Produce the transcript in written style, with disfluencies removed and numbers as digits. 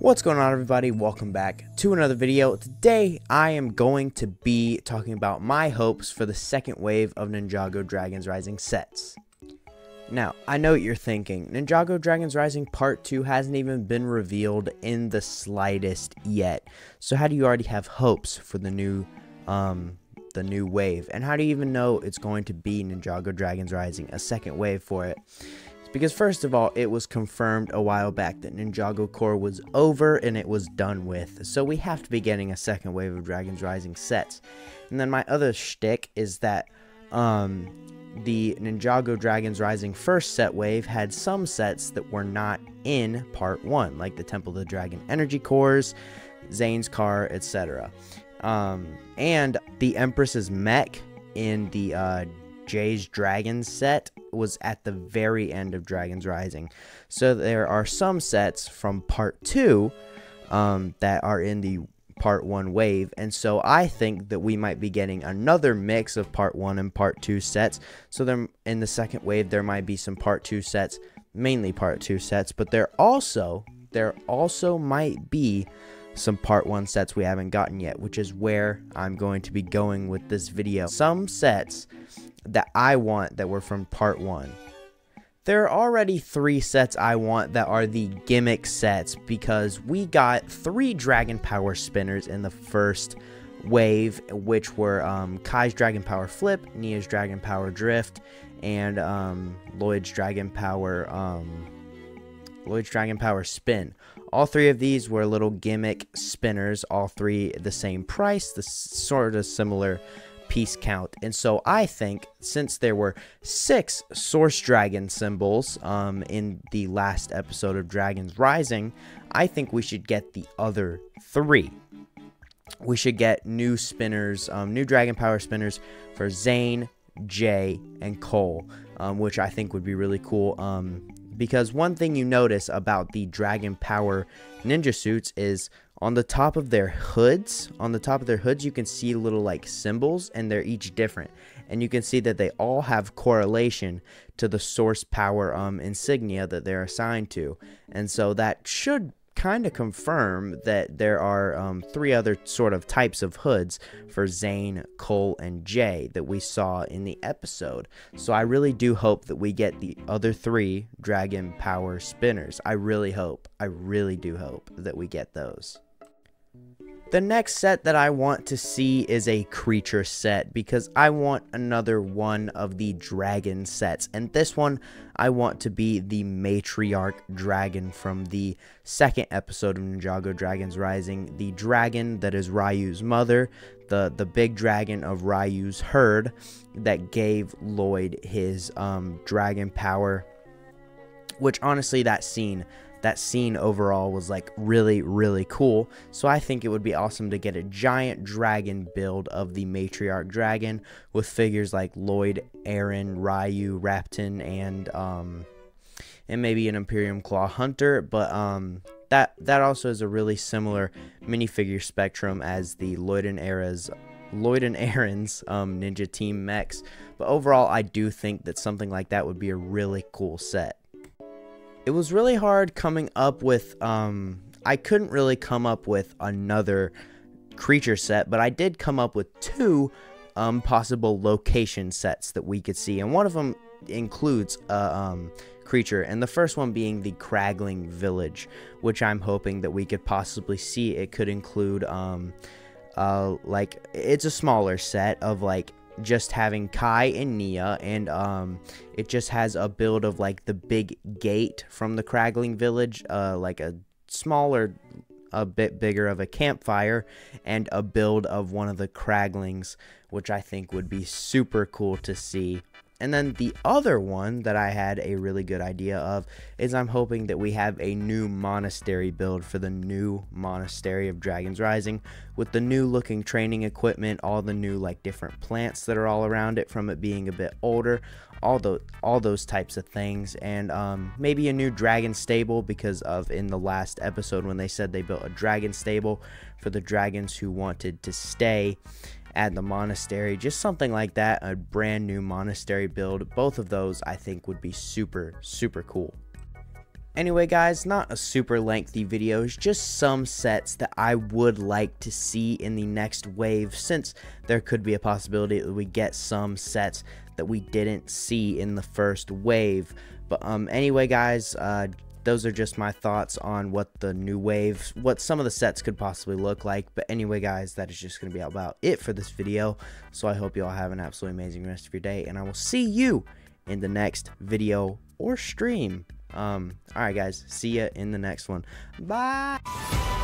What's going on, everybody? Welcome back to another video. Today I am going to be talking about my hopes for the second wave of Ninjago Dragons Rising sets. Now, I know what you're thinking. Ninjago Dragons Rising Part 2 hasn't even been revealed in the slightest yet. So how do you already have hopes for the new wave? And how do you even know it's going to be Ninjago Dragons Rising, a second wave for it? Because first of all, it was confirmed a while back that Ninjago Core was over and it was done with. So we have to be getting a second wave of Dragons Rising sets. And then my other shtick is that the Ninjago Dragons Rising first set wave had some sets that were not in Part 1, like the Temple of the Dragon Energy Cores, Zane's car, etc. And the Empress's mech in the Jay's Dragon set was at the very end of Dragons Rising. So there are some sets from Part 2 that are in the Part 1 wave, and so I think that we might be getting another mix of Part 1 and Part 2 sets. So then in the second wave there might be some Part 2 sets, mainly Part 2 sets, but there also might be some Part 1 sets we haven't gotten yet, which is where I'm going to be going with this video. Some sets that I want that were from Part 1. There are already 3 sets I want that are the gimmick sets, because we got 3 Dragon Power Spinners in the first wave, which were Kai's Dragon Power Flip, Nia's Dragon Power Drift, and Lloyd's Dragon Power Spin. All 3 of these were little gimmick spinners, all 3 the same price, the sort of similar piece count. And so I think, since there were 6 Source Dragon symbols in the last episode of Dragons Rising, I think we should get the other 3. We should get new spinners, new Dragon Power spinners for Zane, Jay, and Cole, which I think would be really cool. Because one thing you notice about the Dragon Power ninja suits is on the top of their hoods, you can see little like symbols, and they're each different. And you can see that they all have correlation to the source power insignia that they're assigned to. And so that should kind of confirm that there are 3 other sort of types of hoods for Zane, Cole, and Jay that we saw in the episode. So I really do hope that we get the other 3 Dragon Power Spinners. I really do hope that we get those. The next set that I want to see is a creature set, because I want another one of the dragon sets, and this one I want to be the Matriarch Dragon from the second episode of Ninjago Dragons Rising, the dragon that is Ryu's mother, the big dragon of Ryu's herd that gave Lloyd his dragon power, which honestly that scene overall was like really cool. So I think it would be awesome to get a giant dragon build of the Matriarch Dragon with figures like Lloyd, Aaron, Ryu, Raptor, and maybe an Imperium Claw Hunter. But that also is a really similar minifigure spectrum as the Lloyd and Aaron's Ninja Team mechs. But overall, I do think that something like that would be a really cool set. It was really hard coming up with, I couldn't really come up with another creature set, but I did come up with 2 possible location sets that we could see, and one of them includes a creature, and the first one being the Craggling Village, which I'm hoping that we could possibly see. It could include, like, it's a smaller set of, like, just having Kai and Nia, and it just has a build of like the big gate from the Craggling Village, like a smaller, a bit bigger of a campfire, and a build of one of the Cragglings, which I think would be super cool to see. And then the other one that I had a really good idea of is I'm hoping that we have a new monastery build for the new Monastery of Dragons Rising, with the new looking training equipment, all the new like different plants that are all around it from it being a bit older, all those types of things, and maybe a new dragon stable, because of in the last episode when they said they built a dragon stable for the dragons who wanted to stay at the monastery. Just something like that, a brand new monastery build. Both of those I think would be super cool. Anyway guys, not a super lengthy video, just some sets that I would like to see in the next wave, since there could be a possibility that we get some sets that we didn't see in the first wave. But anyway guys, those are just my thoughts on what the new wave, what some of the sets could possibly look like. But anyway guys, that is just going to be about it for this video. So I hope you all have an absolutely amazing rest of your day, and I will see you in the next video or stream. Alright guys, see ya in the next one. Bye!